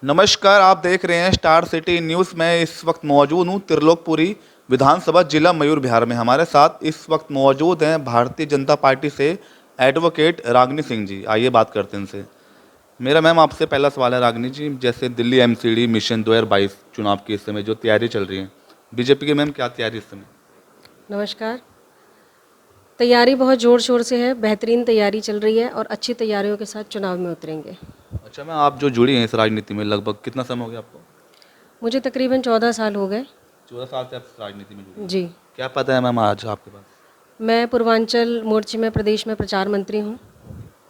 नमस्कार, आप देख रहे हैं स्टार सिटी न्यूज़। में इस वक्त मौजूद हूँ त्रिलोकपुरी विधानसभा जिला मयूर बिहार में। हमारे साथ इस वक्त मौजूद हैं भारतीय जनता पार्टी से एडवोकेट रागिनी सिंह जी। आइए बात करते हैं इनसे। मेरा मैम आपसे पहला सवाल है रागिनी जी, जैसे दिल्ली एमसीडी मिशन 2022 चुनाव की इस समय जो तैयारी चल रही है, बीजेपी की मैम क्या तैयारी इस समय? नमस्कार। तैयारी बहुत ज़ोर शोर से है, बेहतरीन तैयारी चल रही है और अच्छी तैयारियों के साथ चुनाव में उतरेंगे। अच्छा मैम, आप जो जुड़ी हैं इस राजनीति में लगभग कितना समय हो गया आपको? मुझे तकरीबन 14 साल हो गए। 14 साल से आप इस राजनीति में जुड़ी हैं। जी। क्या पता है मैम आज आपके पास? मैं पूर्वांचल मोर्चे में प्रदेश में प्रचार मंत्री हूँ।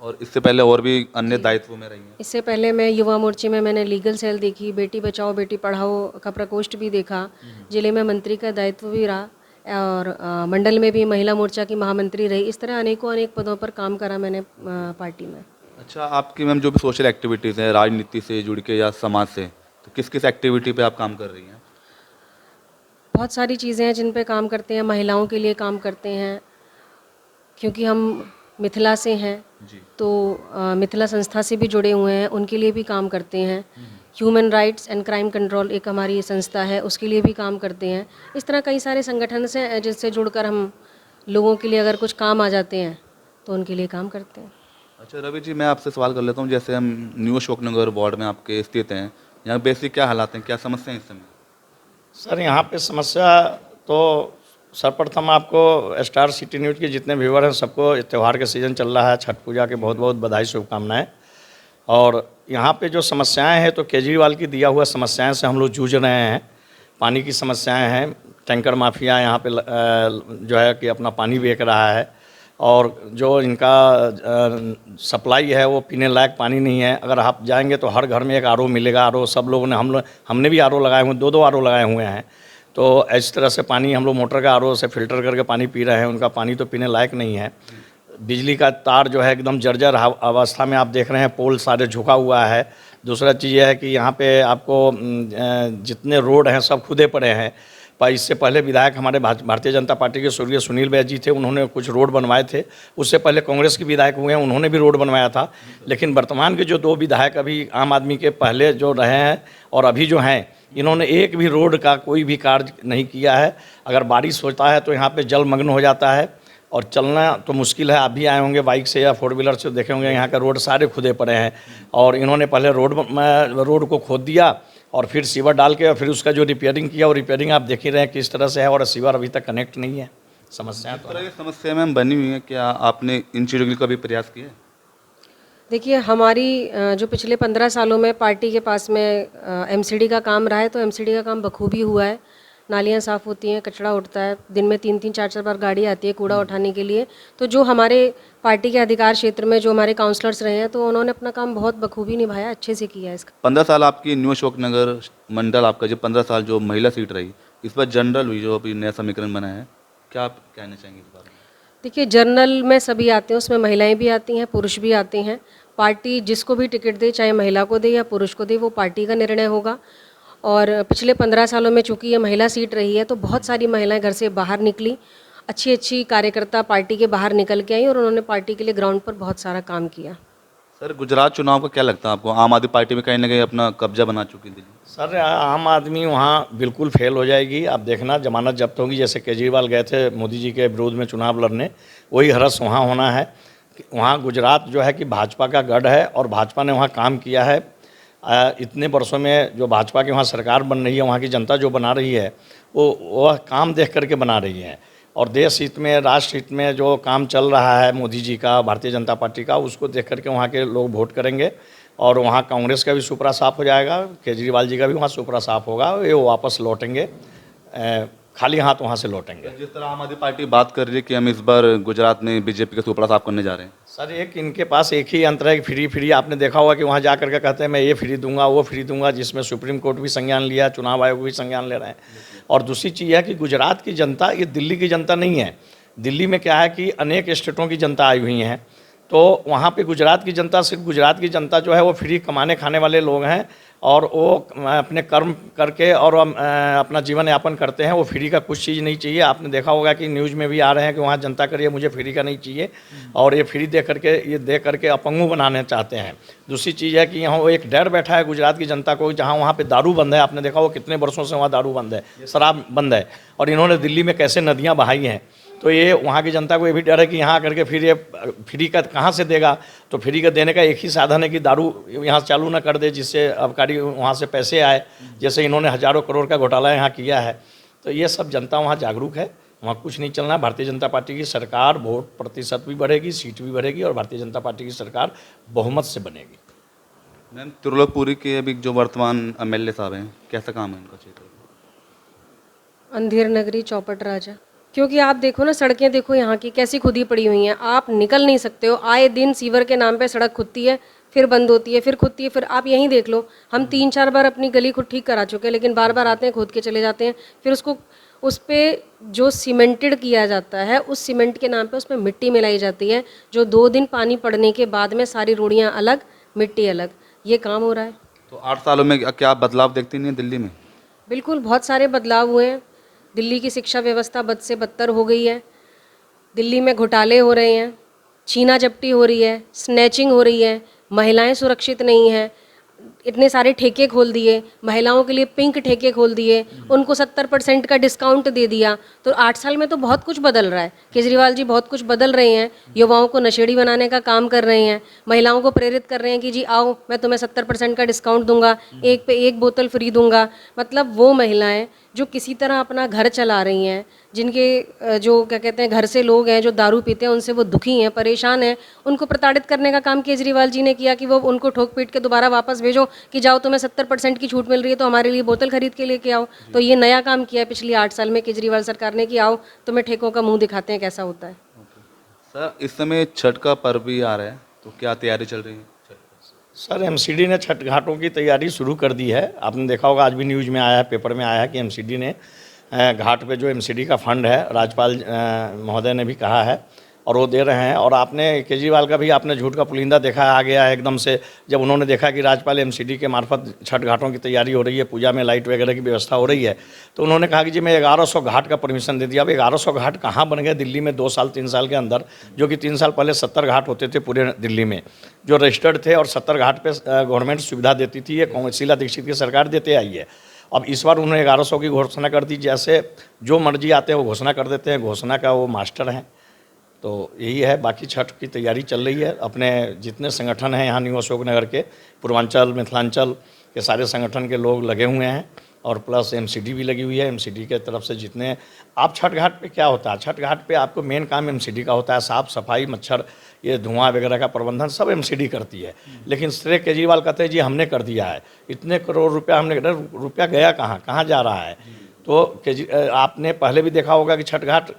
और इससे पहले और भी अन्य जी। दायित्वों में रही हैं? इससे पहले मैं युवा मोर्चे में मैंने लीगल सेल देखी, बेटी बचाओ बेटी पढ़ाओ का प्रकोष्ठ भी देखा, जिले में मंत्री का दायित्व भी रहा और मंडल में भी महिला मोर्चा की महामंत्री रही। इस तरह अनेकों अनेक पदों पर काम करा मैंने पार्टी में। अच्छा, आपकी मैम जो भी सोशल एक्टिविटीज़ हैं राजनीति से जुड़ के या समाज से, तो किस किस एक्टिविटी पे आप काम कर रही हैं? बहुत सारी चीज़ें हैं जिन पे काम करते हैं, महिलाओं के लिए काम करते हैं क्योंकि हम मिथिला से हैं जी। तो मिथिला संस्था से भी जुड़े हुए हैं, उनके लिए भी काम करते हैं। Human rights and crime control एक हमारी संस्था है, उसके लिए भी काम करते हैं। इस तरह कई सारे संगठन से जिससे जुड़कर हम लोगों के लिए अगर कुछ काम आ जाते हैं तो उनके लिए काम करते हैं। अच्छा रवि जी, मैं आपसे सवाल कर लेता हूँ। जैसे हम न्यू अशोकनगर वार्ड में आपके स्थित हैं, यहाँ बेसिक क्या हालात हैं, क्या समस्या है इस समय? सर यहाँ पे समस्या तो सर्वप्रथम आपको स्टार सिटी न्यूज़ के जितने व्यूअर हैं सबको त्यौहार का सीज़न चल रहा है, छठ पूजा के बहुत बहुत बधाई शुभकामनाएं। और यहाँ पे जो समस्याएं हैं तो केजरीवाल की दिया हुआ समस्याएं से हम लोग जूझ रहे हैं। पानी की समस्याएं हैं, टैंकर माफिया यहाँ पे जो है कि अपना पानी बेच रहा है और जो इनका सप्लाई है वो पीने लायक पानी नहीं है। अगर आप जाएंगे तो हर घर में एक आरओ मिलेगा। आरओ सब लोगों ने हमने भी आरओ लगाए हुए, दो आरओ लगाए हुए हैं। तो इस तरह से पानी हम लोग मोटर का आरओ से फिल्टर करके पानी पी रहे हैं। उनका पानी तो पीने लायक नहीं है। बिजली का तार जो है एकदम जर्जर अवस्था में आप देख रहे हैं, पोल सारे झुका हुआ है। दूसरा चीज़ यह है कि यहाँ पे आपको जितने रोड हैं सब खुदे पड़े हैं। पर इससे पहले विधायक हमारे भारतीय जनता पार्टी के स्वर्गीय सुनील बैस जी थे, उन्होंने कुछ रोड बनवाए थे। उससे पहले कांग्रेस के विधायक हुए हैं, उन्होंने भी रोड बनवाया था। लेकिन वर्तमान के जो दो विधायक अभी आम आदमी के पहले जो रहे हैं और अभी जो हैं, इन्होंने एक भी रोड का कोई भी कार्य नहीं किया है। अगर बारिश होता है तो यहाँ पे जलमग्न हो जाता है और चलना तो मुश्किल है। आप भी आए होंगे बाइक से या फोर व्हीलर से, देखे होंगे यहाँ का रोड सारे खुदे पड़े हैं। और इन्होंने पहले रोड को खोद दिया और फिर सीवर डाल के और फिर उसका जो रिपेयरिंग किया, और रिपेयरिंग आप देख ही रहे हैं किस तरह से है, और सीवर अभी तक कनेक्ट नहीं है। समस्या इस तरह की समस्या मैम बनी हुई है, क्या आपने इन चीज़ों के लिए कभी प्रयास किया है? देखिए, हमारी जो पिछले 15 सालों में पार्टी के पास में एमसीडी का काम रहा है तो एमसीडी का काम बखूबी हुआ है। नालियाँ साफ़ होती हैं, कचरा उठता है, दिन में 3-3 4-4 बार गाड़ी आती है कूड़ा उठाने के लिए। तो जो हमारे पार्टी के अधिकार क्षेत्र में जो हमारे काउंसलर्स रहे हैं तो उन्होंने अपना काम बहुत बखूबी निभाया, अच्छे से किया है इसका। 15 साल आपकी न्यू अशोकनगर मंडल आपका जो 15 साल जो महिला सीट रही, इस पर जनरल हुई जो अभी नया समीकरण बना है, क्या आप कहना चाहेंगे इस बारे में? देखिए, जर्नल में सभी आते हैं, उसमें महिलाएं भी आती हैं, पुरुष भी आते हैं। पार्टी जिसको भी टिकट दे, चाहे महिला को दे या पुरुष को दे, वो पार्टी का निर्णय होगा। और पिछले 15 सालों में चूंकि ये महिला सीट रही है तो बहुत सारी महिलाएं घर से बाहर निकली, अच्छी अच्छी कार्यकर्ता पार्टी के बाहर निकल के आई और उन्होंने पार्टी के लिए ग्राउंड पर बहुत सारा काम किया। सर गुजरात चुनाव का क्या लगता है आपको? आम आदमी पार्टी में कहीं ना कहीं अपना कब्जा बना चुकी है दिल्ली। सर आम आदमी वहाँ बिल्कुल फेल हो जाएगी। आप देखना, जमानत जब्त होगी। जैसे केजरीवाल गए थे मोदी जी के विरोध में चुनाव लड़ने, वही हरस वहाँ होना है। वहाँ गुजरात जो है कि भाजपा का गढ़ है और भाजपा ने वहाँ काम किया है। इतने वर्षों में जो भाजपा की वहाँ सरकार बन रही है, वहाँ की जनता जो बना रही है वो वह काम देख करके बना रही है। और देश हित में, राष्ट्र हित में जो काम चल रहा है मोदी जी का, भारतीय जनता पार्टी का, उसको देख करके वहाँ के लोग वोट करेंगे। और वहाँ कांग्रेस का भी सुपड़ा साफ हो जाएगा, केजरीवाल जी का भी वहाँ सुपड़ा साफ होगा। ये वापस लौटेंगे, खाली हाथ वहाँ से लौटेंगे। जिस तरह आम आदमी पार्टी बात कर रही है कि हम इस बार गुजरात में बीजेपी का सुपड़ा साफ करने जा रहे हैं। सर एक इनके पास एक ही यंत्र है कि फ्री। आपने देखा होगा कि वहाँ जा करके कहते हैं मैं ये फ्री दूंगा, वो फ्री दूंगा, जिसमें सुप्रीम कोर्ट भी संज्ञान लिया, चुनाव आयोग भी संज्ञान ले रहे हैं। और दूसरी चीज़ है कि गुजरात की जनता ये दिल्ली की जनता नहीं है। दिल्ली में क्या है कि अनेक स्टेटों की जनता आई हुई हैं, तो वहाँ पे गुजरात की जनता, सिर्फ गुजरात की जनता जो है वो फ्री कमाने खाने वाले लोग हैं। और वो अपने कर्म करके और अपना जीवन यापन करते हैं। वो फ्री का कुछ चीज़ नहीं चाहिए। आपने देखा होगा कि न्यूज़ में भी आ रहे हैं कि वहाँ जनता करिए मुझे फ्री का नहीं चाहिए, और ये फ्री दे करके अपंगु बनाने चाहते हैं। दूसरी चीज़ है कि यहाँ वो एक डर बैठा है गुजरात की जनता को, जहाँ वहाँ पे दारू बंद है। आपने देखा वो कितने वर्षों से वहाँ दारू बंद है, शराब बंद है, और इन्होंने दिल्ली में कैसे नदियाँ बहाई हैं। तो ये वहाँ की जनता को ये भी डर है कि यहाँ करके फिर ये फ्री का कहाँ से देगा। तो फ्री का देने का एक ही साधन है कि दारू यहाँ चालू ना कर दे, जिससे आबकारी वहाँ से पैसे आए, जैसे इन्होंने हज़ारों करोड़ का घोटाला यहाँ किया है। तो ये सब जनता वहाँ जागरूक है, वहाँ कुछ नहीं चलना है। भारतीय जनता पार्टी की सरकार, वोट प्रतिशत भी बढ़ेगी, सीट भी बढ़ेगी, और भारतीय जनता पार्टी की सरकार बहुमत से बनेगी। मैम, त्रिलोकपुरी के अभी जो वर्तमान एमएलए साहब हैं, कैसा काम है उनका क्षेत्र में? अंधेर नगरी चौपट राजा, क्योंकि आप देखो ना, सड़कें देखो यहाँ की कैसी खुदी पड़ी हुई हैं, आप निकल नहीं सकते हो। आए दिन सीवर के नाम पे सड़क खुदती है, फिर बंद होती है, फिर खुदती है, फिर आप यहीं देख लो, हम 3-4 बार अपनी गली को ठीक करा चुके हैं, लेकिन बार बार आते हैं, खोद के चले जाते हैं। फिर उसको उस पर जो सीमेंटेड किया जाता है, उस सीमेंट के नाम पे उसमें मिट्टी मिलाई जाती है, जो 2 दिन पानी पड़ने के बाद में सारी रोड़ियाँ अलग, मिट्टी अलग, ये काम हो रहा है। तो 8 सालों में क्या बदलाव देखती नहीं है दिल्ली में? बिल्कुल, बहुत सारे बदलाव हुए हैं। दिल्ली की शिक्षा व्यवस्था बद से बदतर हो गई है। दिल्ली में घोटाले हो रहे हैं, छीना झपटी हो रही है, स्नैचिंग हो रही है, महिलाएं सुरक्षित नहीं हैं। इतने सारे ठेके खोल दिए, महिलाओं के लिए पिंक ठेके खोल दिए, उनको 70% का डिस्काउंट दे दिया। तो 8 साल में तो बहुत कुछ बदल रहा है। केजरीवाल जी बहुत कुछ बदल रहे हैं, युवाओं को नशेड़ी बनाने का काम कर रहे हैं, महिलाओं को प्रेरित कर रहे हैं कि जी आओ, मैं तुम्हें 70% का डिस्काउंट दूंगा, एक पे एक बोतल फ्री दूंगा। मतलब वो महिलाएं जो किसी तरह अपना घर चला रही हैं, जिनके जो क्या कहते हैं घर से लोग हैं जो दारू पीते हैं, उनसे वो दुखी हैं, परेशान हैं, उनको प्रताड़ित करने का काम केजरीवाल जी ने किया कि वो उनको ठोक पीट के दोबारा वापस भेजो कि जाओ, तुम्हें 70% की छूट मिल रही है तो हमारे लिए बोतल खरीद के लेके आओ। तो ये नया काम किया है पिछली 8 साल में केजरीवाल सरकार ने कि आओ तुम्हें ठेकों का मुंह दिखाते हैं कैसा होता है। सर, इस समय छठ का पर्व भी आ रहा है, तो क्या तैयारी चल रही है? सर, एमसीडी ने छठ घाटों की तैयारी शुरू कर दी है। आपने देखा होगा, आज भी न्यूज़ में आया है, पेपर में आया है कि एमसीडी ने घाट पे जो एमसीडी का फंड है, राज्यपाल महोदय ने भी कहा है और वो दे रहे हैं। और आपने केजरीवाल का भी आपने झूठ का पुलिंदा देखा आ गया है एकदम से, जब उन्होंने देखा कि राज्यपाल एमसीडी के मार्फत छठ घाटों की तैयारी हो रही है, पूजा में लाइट वगैरह की व्यवस्था हो रही है, तो उन्होंने कहा कि जी मैं 1100 घाट का परमिशन दे दिया। अब 1100 घाट कहाँ बन गए दिल्ली में 2 साल 3 साल के अंदर, जो कि 3 साल पहले 70 घाट होते थे पूरे दिल्ली में जो रजिस्टर्ड थे, और 70 घाट पे गवर्नमेंट सुविधा देती थी। ये शीला दीक्षित की सरकार देते आई है। अब इस बार उन्होंने 1100 की घोषणा कर दी। जैसे जो मर्जी आते हैं वो घोषणा कर देते हैं, घोषणा का वो मास्टर हैं। तो यही है, बाकी छठ की तैयारी चल रही है। अपने जितने संगठन हैं यहाँ न्यू अशोक नगर के, पूर्वांचल मिथिलांचल के सारे संगठन के लोग लगे हुए हैं, और प्लस एमसीडी भी लगी हुई है। एमसीडी के तरफ से जितने आप छठ घाट पे क्या होता है, छठ घाट पे आपको मेन काम एमसीडी का होता है, साफ़ सफाई, मच्छर, ये धुआं वगैरह का प्रबंधन सब एमसीडी करती है। लेकिन श्री केजरीवाल कहते हैं जी हमने कर दिया है, इतने करोड़ रुपया हमने, रुपया गया कहाँ जा रहा है? तो आपने पहले भी देखा होगा कि छठ घाट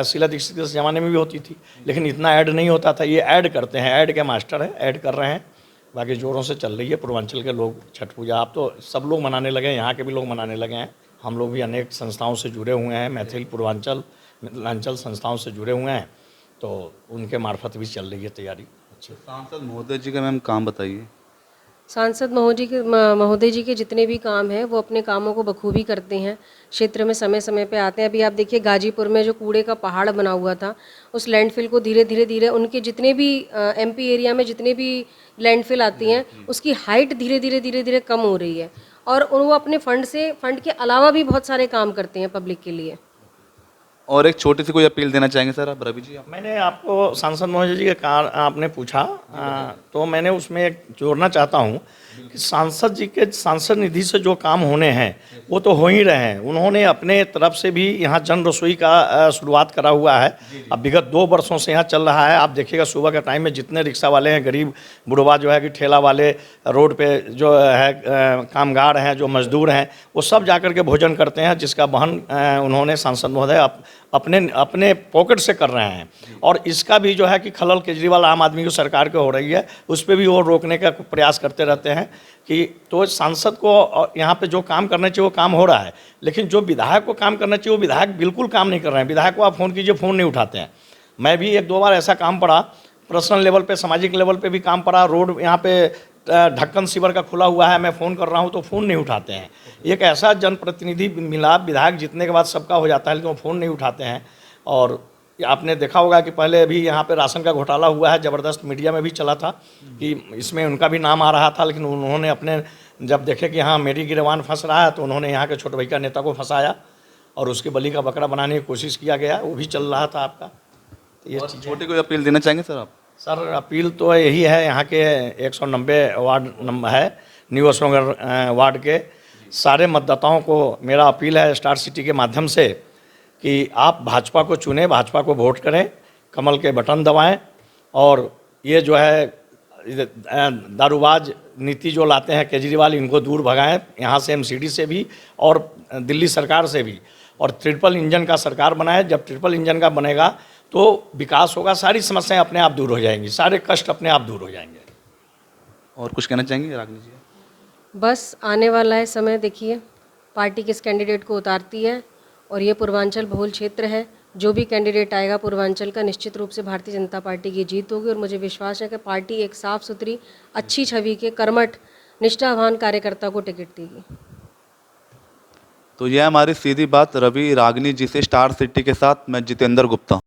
शीला दीक्षित के ज़माने में भी होती थी, लेकिन इतना ऐड नहीं होता था। ये ऐड करते हैं, ऐड के मास्टर हैं, ऐड कर रहे हैं। बाकी ज़ोरों से चल रही है पूर्वांचल के लोग छठ पूजा। आप तो सब लोग मनाने लगे हैं, यहाँ के भी लोग मनाने लगे हैं। हम लोग भी अनेक संस्थाओं से जुड़े हुए हैं, मैथिल पूर्वांचल मिथिलांचल संस्थाओं से जुड़े हुए हैं, तो उनके मार्फत भी चल रही है तैयारी। सांसद महोदय जी का मैम काम बताइए। सांसद महोदय जी के जितने भी काम हैं वो अपने कामों को बखूबी करते हैं, क्षेत्र में समय समय पे आते हैं। अभी आप देखिए गाजीपुर में जो कूड़े का पहाड़ बना हुआ था, उस लैंडफिल को धीरे धीरे उनके जितने भी एमपी एरिया में जितने भी लैंडफिल आती हैं, उसकी हाइट धीरे धीरे कम हो रही है। और वो अपने फंड के अलावा भी बहुत सारे काम करते हैं पब्लिक के लिए। और एक छोटी सी कोई अपील देना चाहेंगे सर आप, रवि जी? मैंने आपको सांसद महोदय जी का आपने पूछा, तो मैंने उसमें एक जोड़ना चाहता हूँ कि सांसद जी के सांसद निधि से जो काम होने हैं वो तो हो ही रहे हैं। उन्होंने अपने तरफ से भी यहाँ जन रसोई का शुरुआत करा हुआ है। अब विगत 2 वर्षों से यहाँ चल रहा है। आप देखिएगा सुबह के टाइम में जितने रिक्शा वाले हैं, गरीब बुढ़वा जो है कि ठेला वाले, रोड पे जो है कामगार हैं, जो मजदूर हैं, वो सब जाकर के भोजन करते हैं, जिसका वहन उन्होंने सांसद महोदय अपने पॉकेट से कर रहे हैं। और इसका भी जो है कि खलल केजरीवाल आम आदमी की सरकार के हो रही है, उस पर भी वो रोकने का प्रयास करते रहते हैं कि तो सांसद को यहाँ पे जो काम करना चाहिए वो काम हो रहा है, लेकिन जो विधायक को काम करना चाहिए वो विधायक बिल्कुल काम नहीं कर रहे हैं। विधायक को आप फ़ोन कीजिए, फ़ोन नहीं उठाते हैं। मैं भी 1-2 बार ऐसा काम पड़ा, पर्सनल लेवल पे, सामाजिक लेवल पे भी काम पड़ा। रोड यहाँ पे ढक्कन शिविर का खुला हुआ है, मैं फ़ोन कर रहा हूँ तो फ़ोन नहीं उठाते हैं। एक ऐसा जनप्रतिनिधि मिला, विधायक जीतने के बाद सबका हो जाता है, लेकिन वो फ़ोन नहीं उठाते हैं। और आपने देखा होगा कि पहले भी यहाँ पे राशन का घोटाला हुआ है, ज़बरदस्त मीडिया में भी चला था कि इसमें उनका भी नाम आ रहा था, लेकिन उन्होंने अपने जब देखे कि हाँ मेरी गिरवान फंस रहा है, तो उन्होंने यहाँ के छोटे भाई का नेता को फंसाया और उसके बलि का बकरा बनाने की कोशिश किया गया, वो भी चल रहा था आपका। तो ये चीज़ छोटी कोई अपील देना चाहेंगे सर आप? सर अपील तो यही है, यहाँ के 190 वार्ड नंबर है, न्यू अशोकनगर वार्ड के सारे मतदाताओं को मेरा अपील है स्टार सिटी के माध्यम से कि आप भाजपा को चुनें, भाजपा को वोट करें, कमल के बटन दबाएं और ये जो है दारूबाज नीति जो लाते हैं केजरीवाल, इनको दूर भगाएं यहाँ से, एमसीडी से भी और दिल्ली सरकार से भी, और ट्रिपल इंजन का सरकार बनाए। जब ट्रिपल इंजन का बनेगा तो विकास होगा, सारी समस्याएं अपने आप दूर हो जाएंगी, सारे कष्ट अपने आप दूर हो जाएंगे। और कुछ कहना चाहेंगे रागनी जी? बस आने वाला है समय, देखिए पार्टी किस कैंडिडेट को उतारती है, और ये पूर्वांचल बहुल क्षेत्र है, जो भी कैंडिडेट आएगा पूर्वांचल का, निश्चित रूप से भारतीय जनता पार्टी की जीत होगी। और मुझे विश्वास है कि पार्टी एक साफ सुथरी, अच्छी छवि के, कर्मठ, निष्ठावान कार्यकर्ता को टिकट देगी। तो यह हमारी सीधी बात रवि रागनी जी से, स्टार सिटी के साथ मैं जितेंद्र गुप्ता।